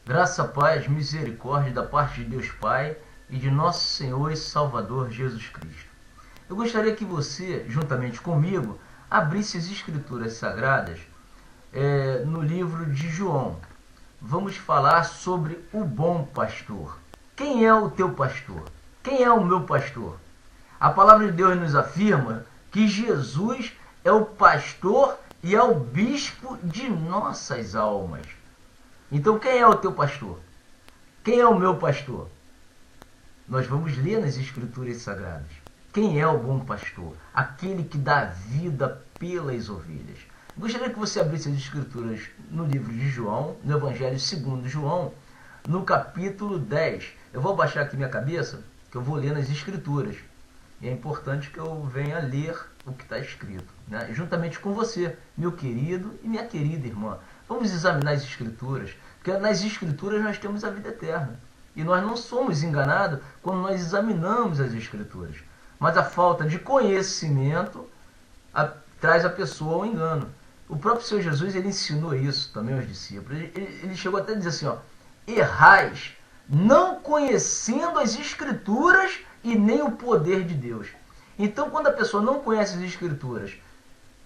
Graça, paz, misericórdia da parte de Deus Pai e de nosso Senhor e Salvador Jesus Cristo. Eu gostaria que você, juntamente comigo, abrisse as Escrituras Sagradas no livro de João. Vamos falar sobre o bom pastor. Quem é o teu pastor? Quem é o meu pastor? A palavra de Deus nos afirma que Jesus é o pastor e é o bispo de nossas almas. Então, quem é o teu pastor? Quem é o meu pastor? Nós vamos ler nas Escrituras Sagradas. Quem é o bom pastor? Aquele que dá vida pelas ovelhas. Gostaria que você abrisse as Escrituras no livro de João, no Evangelho segundo João, no capítulo 10. Eu vou abaixar aqui minha cabeça, que eu vou ler nas Escrituras. E é importante que eu venha ler o que está escrito, né? Juntamente com você, meu querido e minha querida irmã. Vamos examinar as Escrituras, porque nas Escrituras nós temos a vida eterna. E nós não somos enganados quando nós examinamos as Escrituras. Mas a falta de conhecimento traz a pessoa ao engano. O próprio Senhor Jesus, ele ensinou isso também aos discípulos. Ele chegou até a dizer assim, errais, não conhecendo as Escrituras e nem o poder de Deus. Então, quando a pessoa não conhece as Escrituras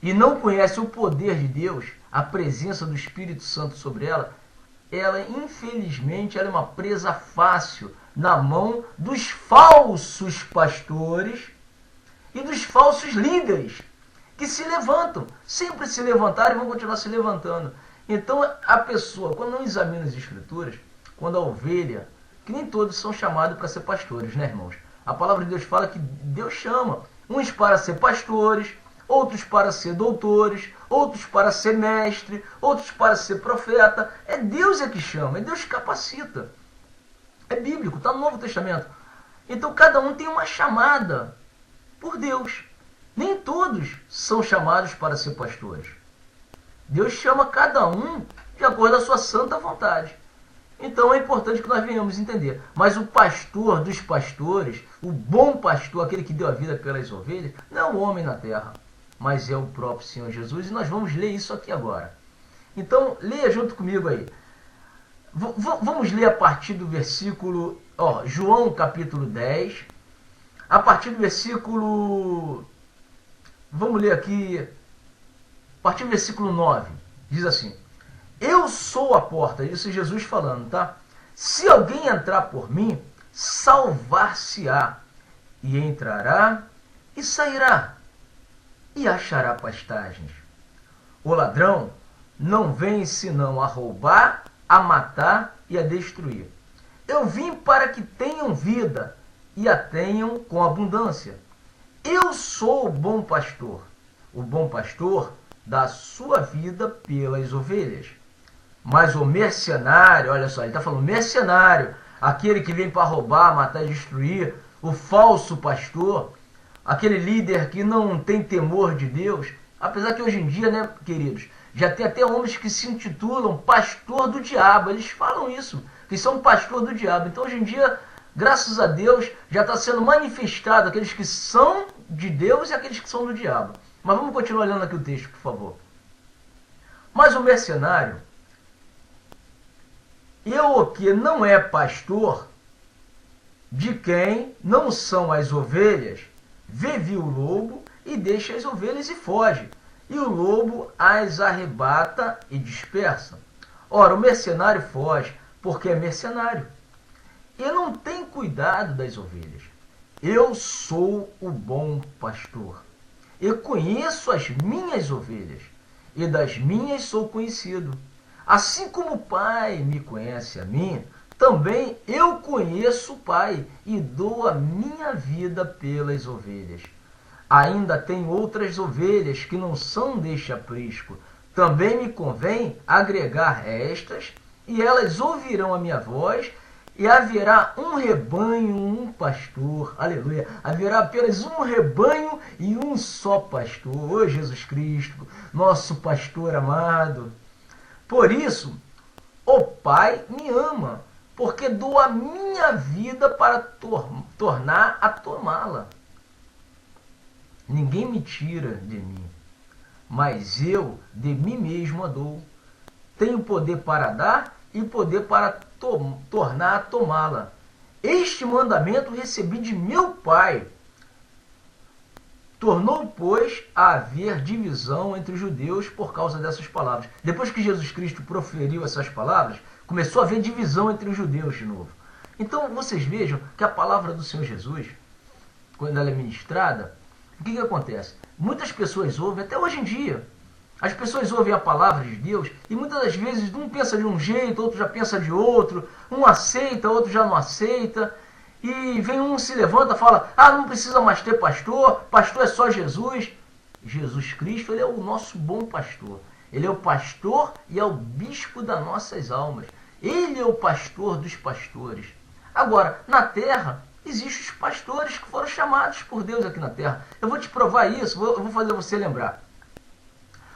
e não conhece o poder de Deus, a presença do Espírito Santo sobre ela, infelizmente, ela é uma presa fácil na mão dos falsos pastores e dos falsos líderes que se levantam, sempre se levantaram e vão continuar se levantando. Então, a pessoa, quando não examina as Escrituras, quando a ovelha, que nem todos são chamados para ser pastores, né, irmãos? A palavra de Deus fala que Deus chama uns para ser pastores, outros para ser doutores, outros para ser mestre, outros para ser profeta. É Deus que chama, é Deus que capacita. É bíblico, está no Novo Testamento. Então cada um tem uma chamada por Deus. Nem todos são chamados para ser pastores. Deus chama cada um de acordo com a sua santa vontade. Então é importante que nós venhamos entender. Mas o pastor dos pastores, o bom pastor, aquele que deu a vida pelas ovelhas, não é o homem na terra, mas é o próprio Senhor Jesus. E nós vamos ler isso aqui agora. Então, leia junto comigo aí. Vamos ler a partir do versículo... João capítulo 10. A partir do versículo... Vamos ler aqui... A partir do versículo 9. Diz assim... Eu sou a porta, isso é Jesus falando, tá? Se alguém entrar por mim, salvar-se-á, e entrará e sairá, e achará pastagens. O ladrão não vem senão a roubar, a matar e a destruir. Eu vim para que tenham vida, e a tenham com abundância. Eu sou o bom pastor. O bom pastor dá a sua vida pelas ovelhas. Mas o mercenário, olha só, ele está falando mercenário, aquele que vem para roubar, matar e destruir, o falso pastor, aquele líder que não tem temor de Deus, apesar que hoje em dia, né, queridos, já tem até homens que se intitulam pastor do diabo, eles falam isso, que são pastor do diabo. Então hoje em dia, graças a Deus, já está sendo manifestado aqueles que são de Deus e aqueles que são do diabo. Mas vamos continuar olhando aqui o texto, por favor. Mas o mercenário, o que não é pastor, de quem não são as ovelhas, vê o lobo e deixa as ovelhas e foge. E o lobo as arrebata e dispersa. Ora, o mercenário foge porque é mercenário. E não tem cuidado das ovelhas. Eu sou o bom pastor. Eu conheço as minhas ovelhas e das minhas sou conhecido. Assim como o Pai me conhece a mim, também eu conheço o Pai e dou a minha vida pelas ovelhas. Ainda tem outras ovelhas que não são deste aprisco. Também me convém agregar estas, e elas ouvirão a minha voz, e haverá um rebanho, um pastor. Aleluia! Haverá apenas um rebanho e um só pastor. Ô Jesus Cristo, nosso pastor amado. Por isso, o Pai me ama, porque dou a minha vida para tornar a tomá-la. Ninguém me tira de mim, mas eu de mim mesmo a dou. Tenho poder para dar e poder para tornar a tomá-la. Este mandamento recebi de meu Pai. Tornou, pois, a haver divisão entre os judeus por causa dessas palavras. Depois que Jesus Cristo proferiu essas palavras, começou a haver divisão entre os judeus de novo. Então, vocês vejam que a palavra do Senhor Jesus, quando ela é ministrada, o que acontece? Muitas pessoas ouvem, até hoje em dia, as pessoas ouvem a palavra de Deus e muitas das vezes um pensa de um jeito, outro já pensa de outro, um aceita, outro já não aceita, e vem um, se levanta e fala, não precisa mais ter pastor, pastor é só Jesus. Jesus Cristo, ele é o nosso bom pastor. Ele é o pastor e é o bispo das nossas almas. Ele é o pastor dos pastores. Agora, na terra, existem os pastores que foram chamados por Deus aqui na terra. Eu vou te provar isso, eu vou fazer você lembrar.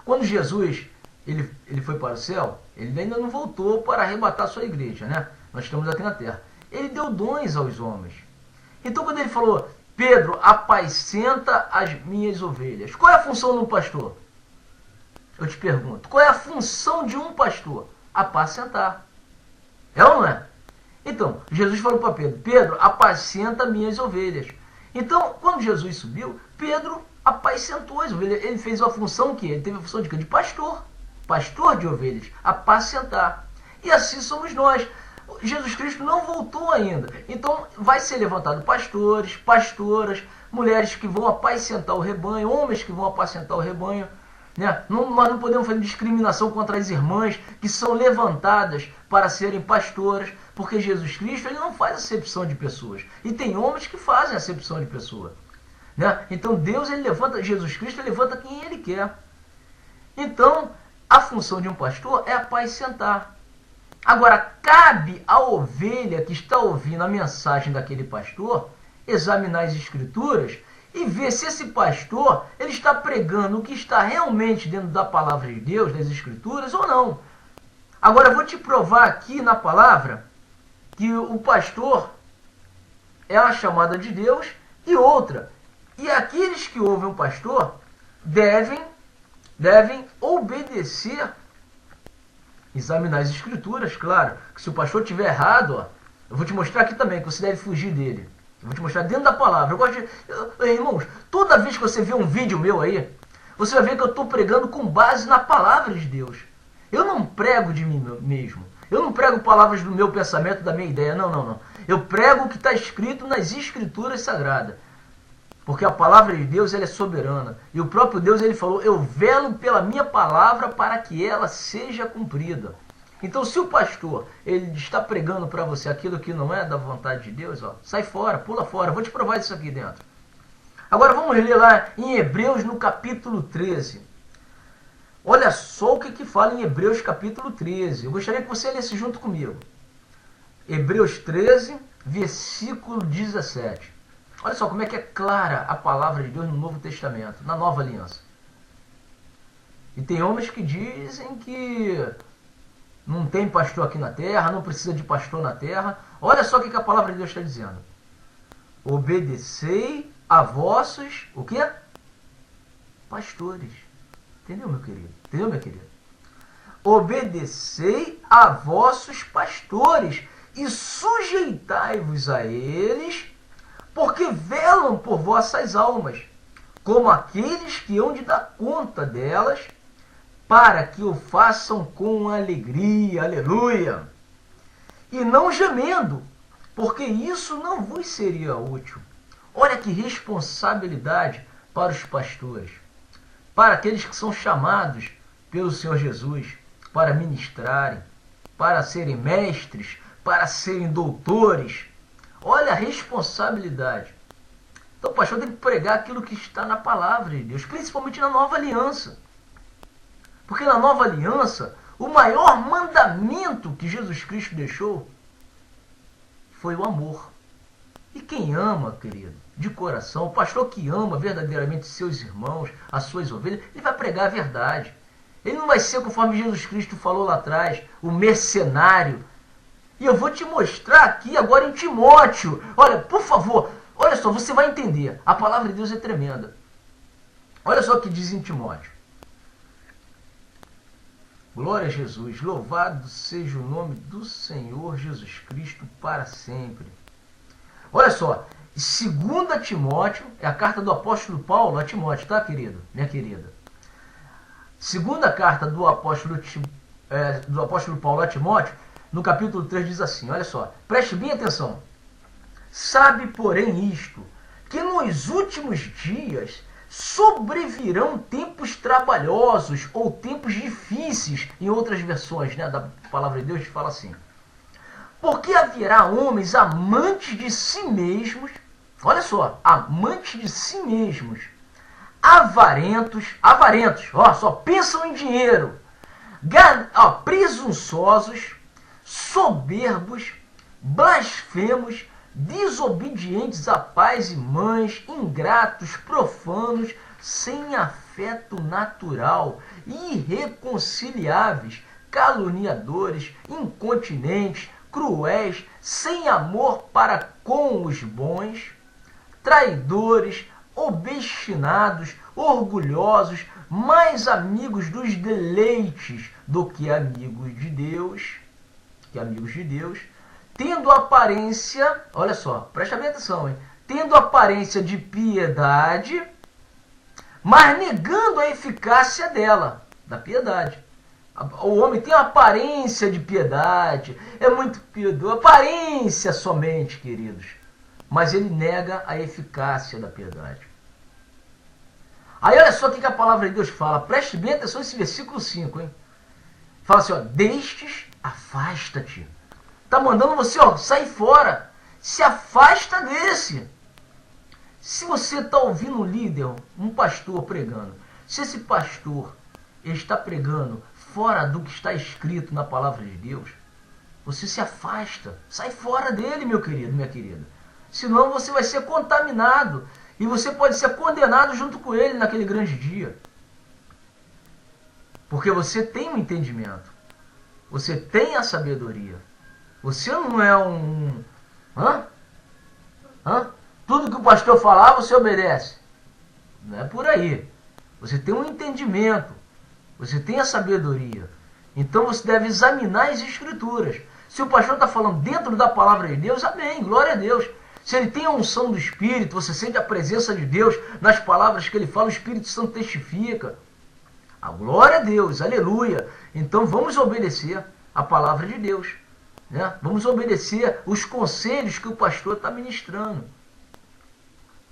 Quando Jesus ele foi para o céu, ele ainda não voltou para arrebatar a sua igreja, né? Nós estamos aqui na terra. Ele deu dons aos homens. Então, quando ele falou, Pedro, apacenta as minhas ovelhas. Qual é a função de um pastor? Eu te pergunto, qual é a função de um pastor? Apacentar. É ou não é? Então, Jesus falou para Pedro, Pedro, apacenta minhas ovelhas. Então, quando Jesus subiu, Pedro apacentou as ovelhas. Ele fez uma função que ele teve a função de quê? De pastor. Pastor de ovelhas. Apacentar. E assim somos nós. Jesus Cristo não voltou ainda. Então, vai ser levantado pastores, pastoras, mulheres que vão apacentar o rebanho, homens que vão apacentar o rebanho. Né? Nós não podemos fazer discriminação contra as irmãs que são levantadas para serem pastoras, porque Jesus Cristo ele não faz acepção de pessoas. E tem homens que fazem acepção de pessoas. Né? Então Deus ele levanta, Jesus Cristo ele levanta quem ele quer. Então, a função de um pastor é apacentar. Agora, cabe à ovelha que está ouvindo a mensagem daquele pastor examinar as escrituras e ver se esse pastor ele está pregando o que está realmente dentro da palavra de Deus, das escrituras, ou não. Agora, eu vou te provar aqui na palavra que o pastor é a chamada de Deus e outra. E aqueles que ouvem o pastor devem obedecer, examinar as escrituras, claro. Que se o pastor estiver errado, eu vou te mostrar aqui também que você deve fugir dele. Eu vou te mostrar dentro da palavra. Eu gosto de... Irmãos, toda vez que você vê um vídeo meu aí, você vai ver que eu estou pregando com base na palavra de Deus. Eu não prego de mim mesmo. Eu não prego palavras do meu pensamento, da minha ideia. Não. Eu prego o que está escrito nas escrituras sagradas. Porque a palavra de Deus ela é soberana. E o próprio Deus ele falou, eu velo pela minha palavra para que ela seja cumprida. Então, se o pastor ele está pregando para você aquilo que não é da vontade de Deus, sai fora, pula fora. Eu vou te provar isso aqui dentro. Agora vamos ler lá em Hebreus no capítulo 13. Olha só o que fala em Hebreus capítulo 13. Eu gostaria que você lesse junto comigo. Hebreus 13, versículo 17. Olha só como é que é clara a palavra de Deus no Novo Testamento, na Nova Aliança. E tem homens que dizem que não tem pastor aqui na terra, não precisa de pastor na terra. Olha só o que a palavra de Deus está dizendo. Obedecei a vossos, o quê? Pastores. Entendeu, meu querido? Entendeu, minha querida? Obedecei a vossos pastores e sujeitai-vos a eles, porque velam por vossas almas, como aqueles que hão de dar conta delas, para que o façam com alegria, aleluia, e não gemendo, porque isso não vos seria útil. Olha que responsabilidade para os pastores, para aqueles que são chamados pelo Senhor Jesus, para ministrarem, para serem mestres, para serem doutores. Olha a responsabilidade. Então o pastor tem que pregar aquilo que está na palavra de Deus, principalmente na nova aliança. Porque na nova aliança, o maior mandamento que Jesus Cristo deixou foi o amor. E quem ama, querido, de coração, o pastor que ama verdadeiramente seus irmãos, as suas ovelhas, ele vai pregar a verdade. Ele não vai ser, conforme Jesus Cristo falou lá atrás, o mercenário. E eu vou te mostrar aqui agora em Timóteo. Olha, por favor, olha só, você vai entender. A palavra de Deus é tremenda. Olha só o que diz em Timóteo. Glória a Jesus. Louvado seja o nome do Senhor Jesus Cristo para sempre. Olha só. 2 Timóteo, é a carta do apóstolo Paulo a Timóteo, tá, querido? Minha querida. Segunda carta do apóstolo Paulo a Timóteo, no capítulo 3, diz assim, olha só, preste bem atenção. Sabe, porém, isto, que nos últimos dias sobrevirão tempos trabalhosos ou tempos difíceis, em outras versões, né, da palavra de Deus, fala assim. Porque haverá homens amantes de si mesmos, olha só, amantes de si mesmos, avarentos, só pensam em dinheiro, presunçosos, soberbos, blasfemos, desobedientes a pais e mães, ingratos, profanos, sem afeto natural, irreconciliáveis, caluniadores, incontinentes, cruéis, sem amor para com os bons, traidores, obstinados, orgulhosos, mais amigos dos deleites do que amigos de Deus, tendo aparência, olha só, presta bem atenção, hein? Tendo aparência de piedade, mas negando a eficácia dela, da piedade. O homem tem aparência de piedade, é muito piedoso, aparência somente, queridos, mas ele nega a eficácia da piedade. Aí olha só o que a palavra de Deus fala, preste bem atenção nesse versículo 5, hein? Fala assim, ó, destes, afasta-te. Está mandando você, ó, sair fora. Se afasta desse. Se você está ouvindo um líder, um pastor pregando, se esse pastor está pregando fora do que está escrito na palavra de Deus, você se afasta. Sai fora dele, meu querido, minha querida. Senão você vai ser contaminado. E você pode ser condenado junto com ele naquele grande dia. Porque você tem um entendimento. Você tem a sabedoria. Você não é um... Tudo que o pastor falar, você obedece. Não é por aí. Você tem um entendimento. Você tem a sabedoria. Então você deve examinar as escrituras. Se o pastor está falando dentro da palavra de Deus, amém, glória a Deus. Se ele tem a unção do Espírito, você sente a presença de Deus nas palavras que ele fala, o Espírito Santo testifica. A glória a Deus, aleluia. Então vamos obedecer a palavra de Deus. Né? Vamos obedecer os conselhos que o pastor está ministrando.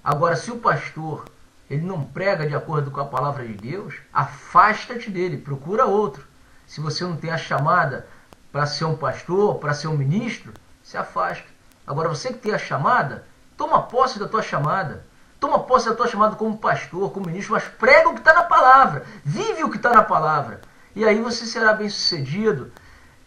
Agora, se o pastor ele não prega de acordo com a palavra de Deus, afasta-te dele, procura outro. Se você não tem a chamada para ser um pastor, para ser um ministro, se afasta. Agora, você que tem a chamada, toma posse da tua chamada. Toma posse da tua chamada como pastor, como ministro, mas prega o que está na palavra. Vive o que está na palavra. E aí você será bem sucedido.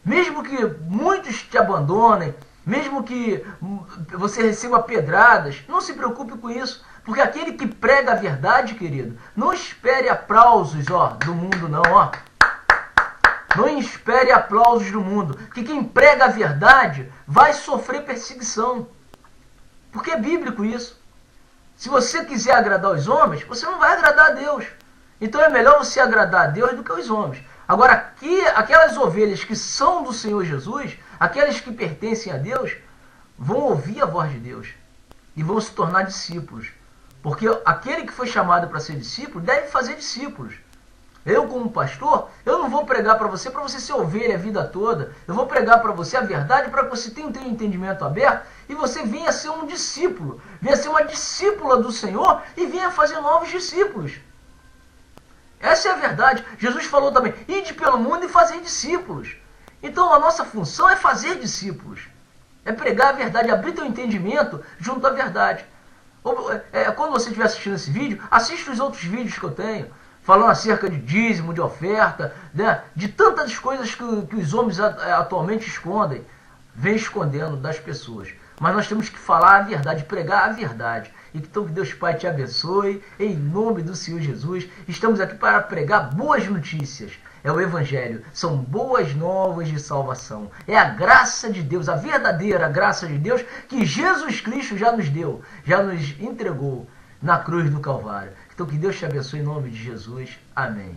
Mesmo que muitos te abandonem, mesmo que você receba pedradas, não se preocupe com isso. Porque aquele que prega a verdade, querido, não espere aplausos do mundo, não. Não espere aplausos do mundo. Que quem prega a verdade vai sofrer perseguição. Porque é bíblico isso. Se você quiser agradar os homens, você não vai agradar a Deus. Então é melhor você agradar a Deus do que os homens. Agora, aquelas ovelhas que são do Senhor Jesus, aquelas que pertencem a Deus, vão ouvir a voz de Deus. E vão se tornar discípulos. Porque aquele que foi chamado para ser discípulo deve fazer discípulos. Eu, como pastor, eu não vou pregar para você ser ovelha a vida toda. Eu vou pregar para você a verdade para que você tenha um entendimento aberto e você venha ser um discípulo. Venha ser uma discípula do Senhor e venha fazer novos discípulos. Essa é a verdade. Jesus falou também, ide pelo mundo e fazer discípulos. Então a nossa função é fazer discípulos. É pregar a verdade, abrir teu entendimento junto à verdade. Quando você estiver assistindo esse vídeo, assista os outros vídeos que eu tenho. Falando acerca de dízimo, de oferta, né? De tantas coisas que os homens atualmente escondem, vem escondendo das pessoas. Mas nós temos que falar a verdade, pregar a verdade. Então que Deus Pai te abençoe, em nome do Senhor Jesus. Estamos aqui para pregar boas notícias. É o Evangelho, são boas novas de salvação. É a graça de Deus, a verdadeira graça de Deus que Jesus Cristo já nos deu, já nos entregou na cruz do Calvário. Então que Deus te abençoe em nome de Jesus. Amém.